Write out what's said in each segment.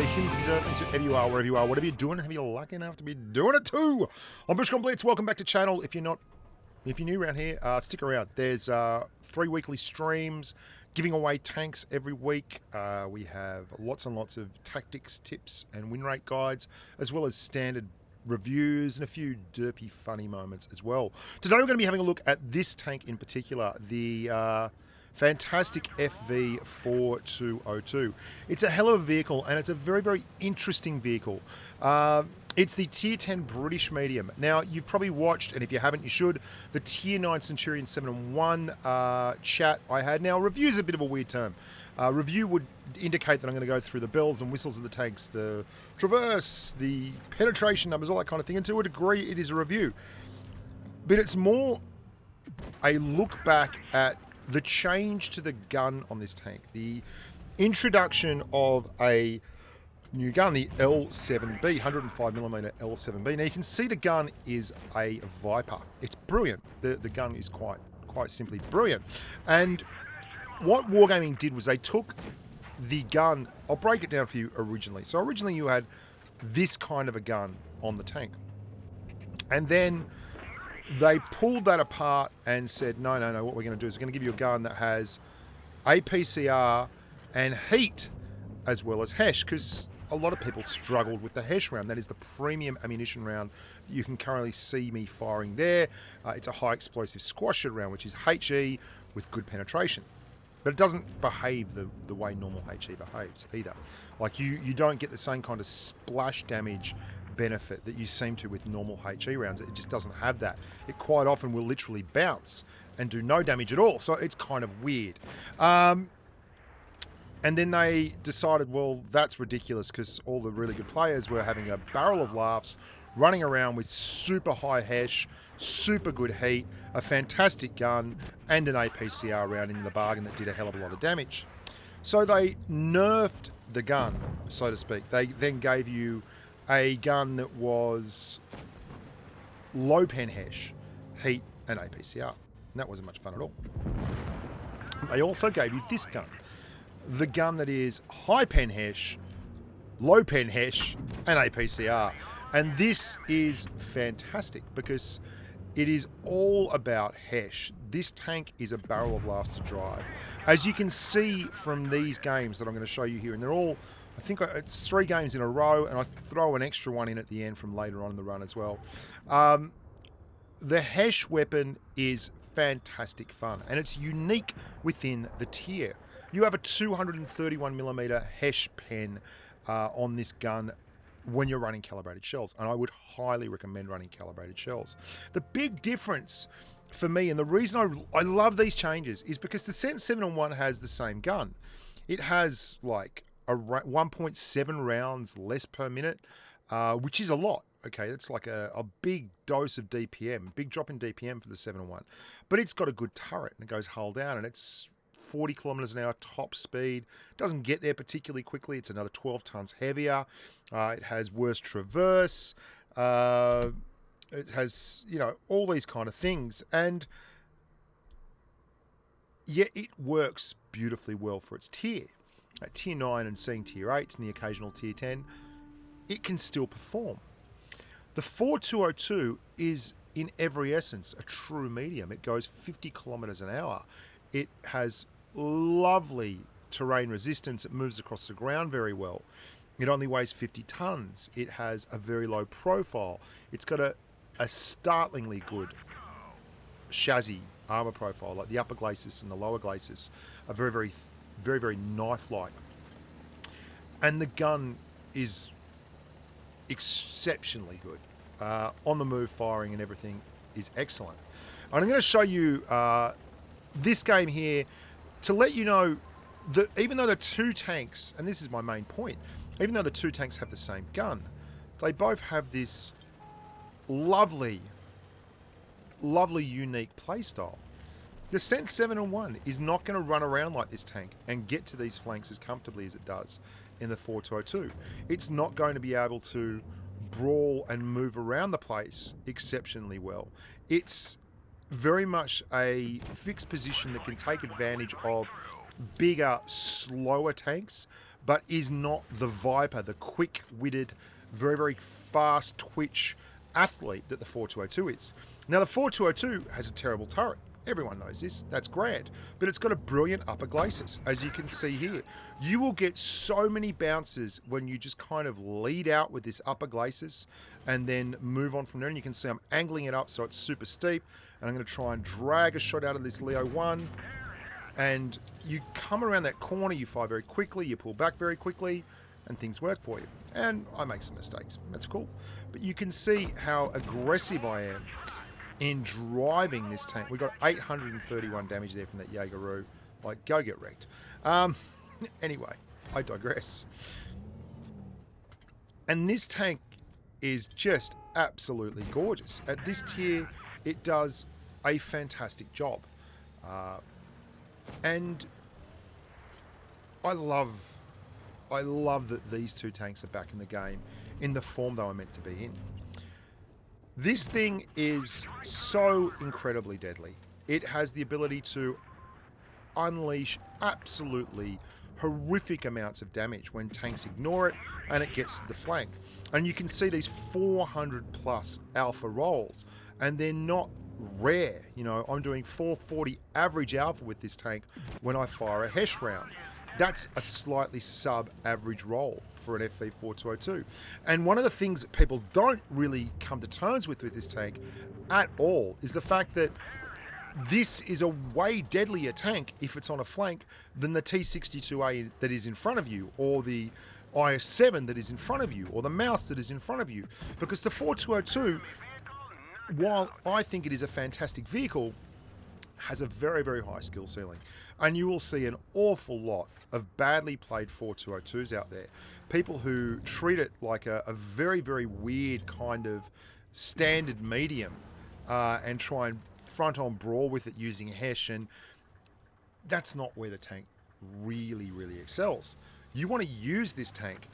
there, humans of Earth, wherever you are, wherever you are, whatever you're doing, have you lucky enough to be doing it too? I'm Bushka Blitz. Welcome back to channel. If you're new around here, stick around. There's 3 weekly streams giving away tanks every week. We have lots and lots of tactics, tips, and win rate guides, as well as standard reviews and a few derpy funny moments as well. Today we're going to be having a look at this tank in particular, the fantastic FV4202. It's a hell of a vehicle, and it's a very, very interesting vehicle. It's the Tier 10 British medium. Now, you've probably watched, and if you haven't, you should, the Tier 9 Centurion 7-1 chat I had. Now, review is a bit of a weird term. Review would indicate that I'm going to go through the bells and whistles of the tanks, the traverse, the penetration numbers, all that kind of thing. And to a degree, it is a review. But it's more a look back at the change to the gun on this tank. The introduction of a new gun, the L7B, 105mm L7B. Now you can see the gun is a Viper. It's brilliant. The gun is quite simply brilliant. And what Wargaming did was they took the gun, I'll break it down for you originally. So originally you had this kind of a gun on the tank. And then they pulled that apart and said, no, what we're going to do is we're going to give you a gun that has APCR and heat as well as Hesh, because a lot of people struggled with the Hesh round. That is the premium ammunition round you can currently see me firing there. It's a high explosive squasher round, which is HE with good penetration. But it doesn't behave the way normal HE behaves either. Like you don't get the same kind of splash damage benefit that you seem to with normal HE rounds. It just doesn't have that. It quite often will literally bounce and do no damage at all. So it's kind of weird. And then they decided, well, that's ridiculous, because all the really good players were having a barrel of laughs, running around with super high Hesh, super good heat, a fantastic gun, and an APCR round in the bargain that did a hell of a lot of damage. So they nerfed the gun, so to speak. They then gave you a gun that was low pen Hesh, heat, and APCR. And that wasn't much fun at all. They also gave you this gun. The gun that is high pen Hesh, low pen Hesh, and APCR. And this is fantastic because it is all about Hesh. This tank is a barrel of laughs to drive. As you can see from these games that I'm going to show you here, and they're all, I think it's 3 games in a row, and I throw an extra one in at the end from later on in the run as well. The Hesh weapon is fantastic fun, and it's unique within the tier. You have a 231mm Hesh pen on this gun when you're running calibrated shells, and I would highly recommend running calibrated shells. The big difference for me, and the reason I love these changes, is because the Cent 7-on-1 has the same gun. It has like a 1.7 rounds less per minute, which is a lot. Okay, that's like a big dose of DPM, big drop in DPM for the 7-on-1. But it's got a good turret, and it goes hull down, and it's 40 kilometers an hour top speed. Doesn't get there particularly quickly. It's another 12 tons heavier. It has worse traverse. It has, all these kind of things. And yeah, it works beautifully well for its tier. At tier 9 and seeing tier 8 and the occasional tier 10, it can still perform. The 4202 is in every essence a true medium. It goes 50 kilometers an hour. It has lovely terrain resistance. It moves across the ground very well. It only weighs 50 tons. It has a very low profile. It's got a startlingly good chassis armor profile, like the upper glacis and the lower glacis are very, very knife-like. And the gun is exceptionally good. On the move firing and everything is excellent. And I'm going to show you this game here to let you know that even though the 2 tanks, and this is my main point, even though the 2 tanks have the same gun, they both have this lovely unique playstyle. The Cent 7-on-1 is not going to run around like this tank and get to these flanks as comfortably as it does in the 4202. It's not going to be able to brawl and move around the place exceptionally well. It's very much a fixed position that can take advantage of bigger, slower tanks, but is not the Viper, the quick-witted, very, very fast twitch athlete that the 4202 is. Now, the 4202 has a terrible turret. Everyone knows this. That's grand. But it's got a brilliant upper glacis, as you can see here. You will get so many bounces when you just kind of lead out with this upper glacis and then move on from there. And you can see I'm angling it up so it's super steep. And I'm going to try and drag a shot out of this Leo 1. And you come around that corner, you fire very quickly, you pull back very quickly, and things work for you. And I make some mistakes. That's cool. But you can see how aggressive I am in driving this tank. We got 831 damage there from that Jaegeroo. Like, go get wrecked. Anyway, I digress. And this tank is just absolutely gorgeous. At this tier, it does a fantastic job. And I love that these two tanks are back in the game in the form they were meant to be in. This thing is so incredibly deadly. It has the ability to unleash absolutely horrific amounts of damage when tanks ignore it and it gets to the flank. And you can see these 400 plus alpha rolls, and they're not rare. You know, I'm doing 440 average alpha with this tank when I fire a Hesh round. That's a slightly sub-average roll for an FV4202. And one of the things that people don't really come to terms with this tank at all is the fact that this is a way deadlier tank if it's on a flank than the T62A that is in front of you, or the IS-7 that is in front of you, or the Mouse that is in front of you. Because the 4202, while I think it is a fantastic vehicle, has a very, very high skill ceiling. And you will see an awful lot of badly played 4202s out there. People who treat it like a very, very weird kind of standard medium and try and front-on brawl with it using Hesh. And that's not where the tank really, really excels. You want to use this tank,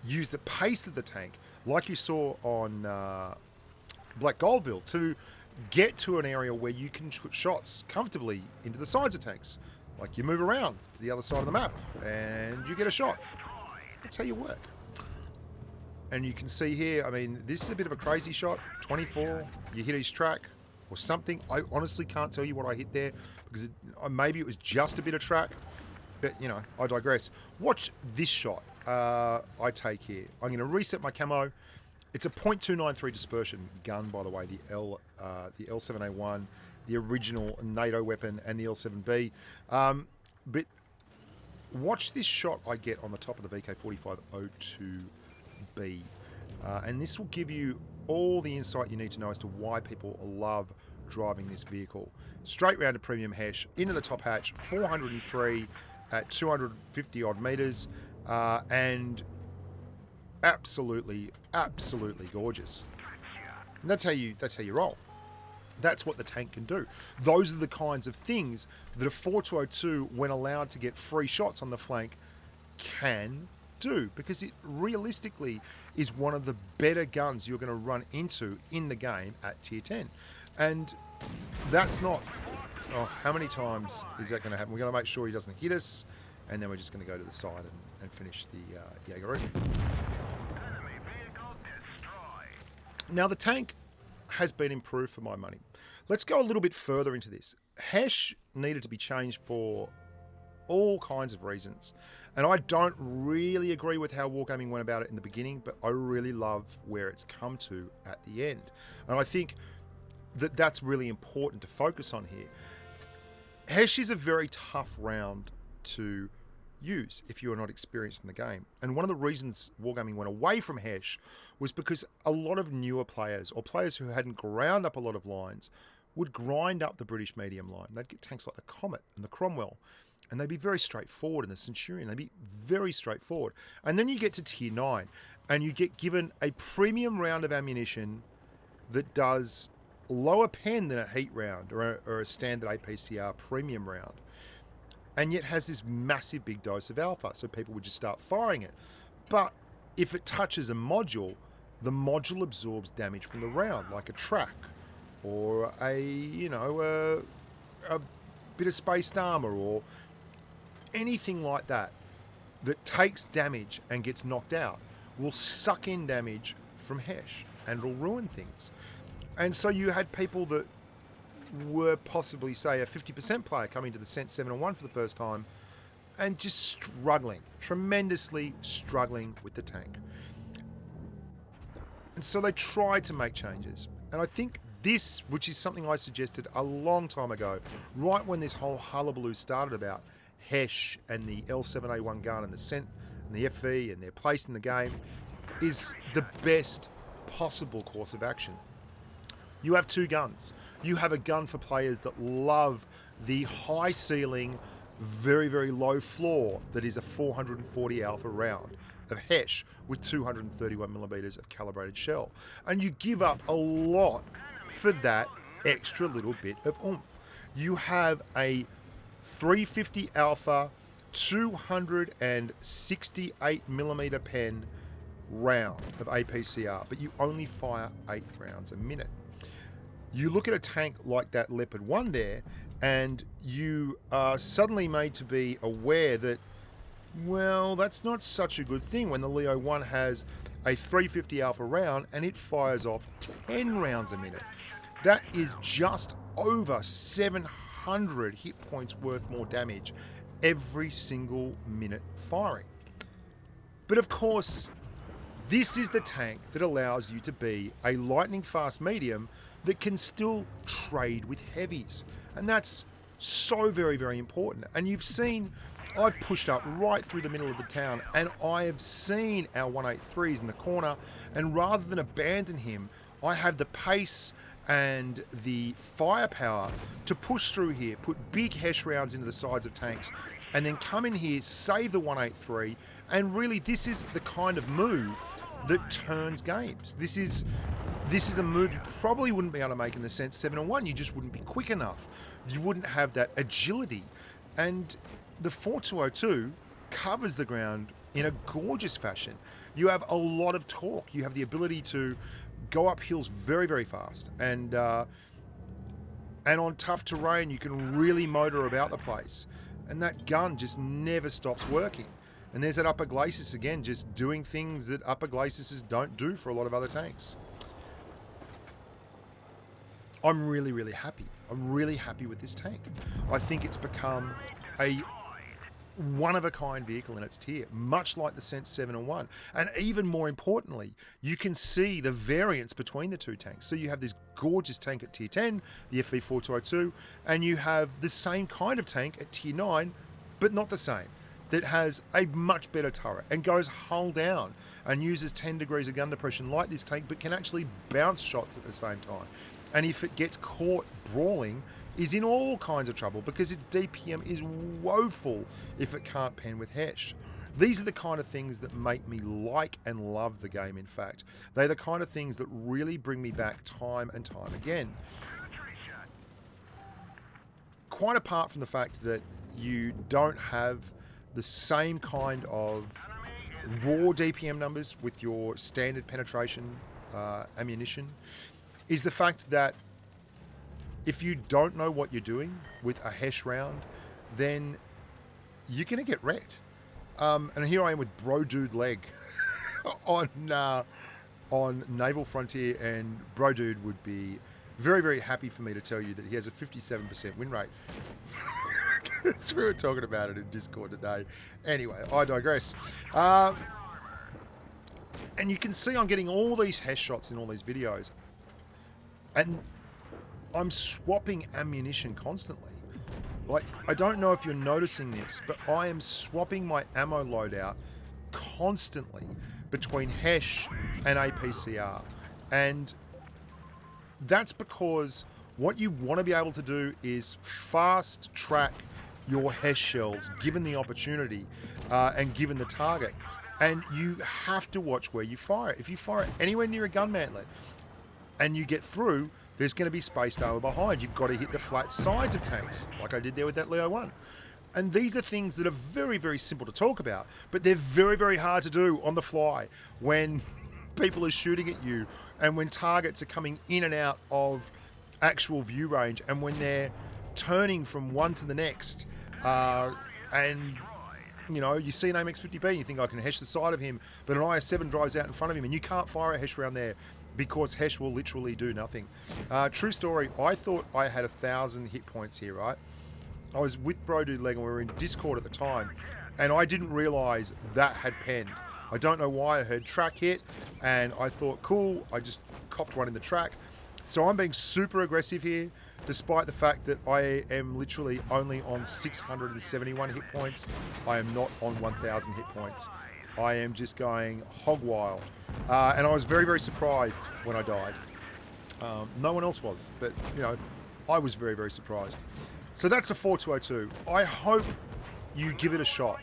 use the pace of the tank, like you saw on Black Goldville, to get to an area where you can shoot shots comfortably into the sides of tanks. Like, you move around to the other side of the map and you get a shot. That's how you work. And you can see here, I mean, this is a bit of a crazy shot. 24, you hit his track or something. I honestly can't tell you what I hit there, because maybe it was just a bit of track. But, you know, I digress. Watch this shot I take here. I'm going to reset my camo. It's a .293 dispersion gun, by the way, the L7A1, the original NATO weapon, and the L7B. But watch this shot I get on the top of the VK4502B. And this will give you all the insight you need to know as to why people love driving this vehicle. Straight round to premium Hesh, into the top hatch, 403 at 250 odd meters, and absolutely gorgeous. And that's how you roll. That's what the tank can do. Those are the kinds of things that a 4202, when allowed to get free shots on the flank, can do, because it realistically is one of the better guns you're going to run into in the game at tier 10. And that's not... Oh, how many times is that going to happen? We're going to make sure he doesn't hit us, and then we're just going to go to the side and finish the Jaegeroo. Now, the tank has been improved for my money. Let's go a little bit further into this. Hesh needed to be changed for all kinds of reasons. And I don't really agree with how Wargaming went about it in the beginning, but I really love where it's come to at the end. And I think that that's really important to focus on here. Hesh is a very tough round to use if you are not experienced in the game. And one of the reasons Wargaming went away from Hesh was because a lot of newer players, or players who hadn't ground up a lot of lines, would grind up the British medium line. They'd get tanks like the Comet and the Cromwell, and they'd be very straightforward, and the Centurion, they'd be very straightforward. And then you get to tier 9, and you get given a premium round of ammunition that does lower pen than a heat round or a standard APCR premium round, and yet has this massive big dose of alpha, so people would just start firing it. But if it touches a module, the module absorbs damage from the round, like a track or a bit of spaced armor or anything like that. that takes damage and gets knocked out will suck in damage from Hesh and it'll ruin things. And so you had people that were possibly, say, a 50% player coming to the Cent 7-1 for the first time and just struggling, tremendously struggling with the tank. And so they tried to make changes. And I think this, which is something I suggested a long time ago, right when this whole hullabaloo started about Hesh and the L7A1 gun and the Cent and the FV and their place in the game, is the best possible course of action. You have two guns. You have a gun for players that love the high ceiling, very, very low floor that is a 440 alpha round of Hesh with 231 millimeters of calibrated shell. And you give up a lot for that extra little bit of oomph. You have a 350 alpha, 268 millimeter pen round of APCR, but you only fire 8 rounds a minute. You look at a tank like that Leopard 1 there, and you are suddenly made to be aware that, well, that's not such a good thing when the Leo 1 has a 350 alpha round and it fires off 10 rounds a minute. That is just over 700 hit points worth more damage every single minute firing. But of course, this is the tank that allows you to be a lightning fast medium that can still trade with heavies. And that's so very, very important. And you've seen, I've pushed up right through the middle of the town and I have seen our 183s in the corner, and rather than abandon him, I have the pace and the firepower to push through here, put big Hesh rounds into the sides of tanks, and then come in here, save the 183, and really this is the kind of move that turns games. This is a move you probably wouldn't be able to make in the Cent 7-1. You just wouldn't be quick enough. You wouldn't have that agility. And the 4202 covers the ground in a gorgeous fashion. You have a lot of torque. You have the ability to go up hills very, very fast. And on tough terrain, you can really motor about the place. And that gun just never stops working. And there's that Upper Glacis again, just doing things that Upper Glacis don't do for a lot of other tanks. I'm really, really happy. I'm really happy with this tank. I think it's become a one-of-a-kind vehicle in its tier, much like the Cent 7-1. And even more importantly, you can see the variance between the two tanks. So you have this gorgeous tank at tier 10, the FV4202, and you have the same kind of tank at tier 9, but not the same, that has a much better turret and goes hull down and uses 10 degrees of gun depression like this tank, but can actually bounce shots at the same time. And if it gets caught brawling, is in all kinds of trouble because its DPM is woeful if it can't pen with Hesh. These are the kind of things that make me like and love the game, in fact. They're the kind of things that really bring me back time and time again. Quite apart from the fact that you don't have the same kind of raw DPM numbers with your standard penetration ammunition, is the fact that if you don't know what you're doing with a Hesh round, then you're going to get wrecked. And here I am with Bro Dude Leg on Naval Frontier, and Bro Dude would be very, very happy for me to tell you that he has a 57% win rate. We were talking about it in Discord today. Anyway, I digress. And you can see I'm getting all these Hesh shots in all these videos. And I'm swapping ammunition constantly. Like, I don't know if you're noticing this, but I am swapping my ammo loadout constantly between Hesh and APCR. And that's because what you want to be able to do is fast track your Hesh shells, given the opportunity and given the target. And you have to watch where you fire. If you fire anywhere near a gun mantlet and you get through, there's going to be spaced armor behind. You've got to hit the flat sides of tanks, like I did there with that Leo 1. And these are things that are very, very simple to talk about, but they're very, very hard to do on the fly when people are shooting at you and when targets are coming in and out of actual view range and when they're turning from one to the next. And You know, you see an AMX-50B and you think I can Hesh the side of him, but an IS-7 drives out in front of him and you can't fire a Hesh round there because Hesh will literally do nothing. True story, I thought I had 1,000 hit points here, right? I was with Bro Dude Leg and we were in Discord at the time, and I didn't realise that had penned. I don't know why. I heard track hit and I thought, cool, I just copped one in the track. So I'm being super aggressive here, despite the fact that I am literally only on 671 hit points. I am not on 1,000 hit points. I am just going hog wild. And I was very, very surprised when I died. No one else was, but, you know, I was very, very surprised. So that's a 4202. I hope you give it a shot.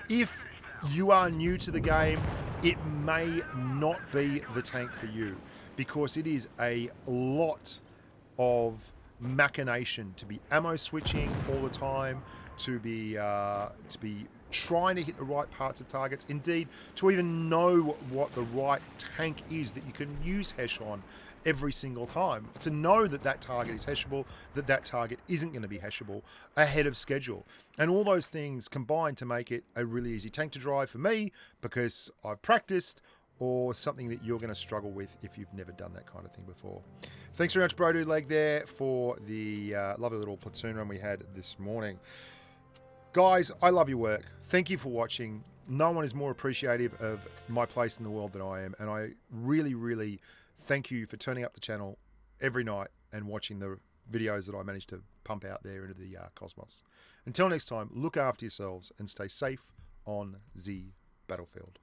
If you are new to the game, it may not be the tank for you, because it is a lot of machination to be ammo switching all the time, to be trying to hit the right parts of targets, indeed to even know what the right tank is that you can use Hesh on every single time, to know that that target is heshable, that that target isn't going to be heshable ahead of schedule. And all those things combine to make it a really easy tank to drive for me, because I've practiced, or something that you're going to struggle with if you've never done that kind of thing before. Thanks very much, Bro Dude Leg, there for the lovely little platoon run we had this morning. Guys, I love your work. Thank you for watching. No one is more appreciative of my place in the world than I am, and I really, really thank you for turning up the channel every night and watching the videos that I managed to pump out there into the cosmos. Until next time, look after yourselves and stay safe on the battlefield.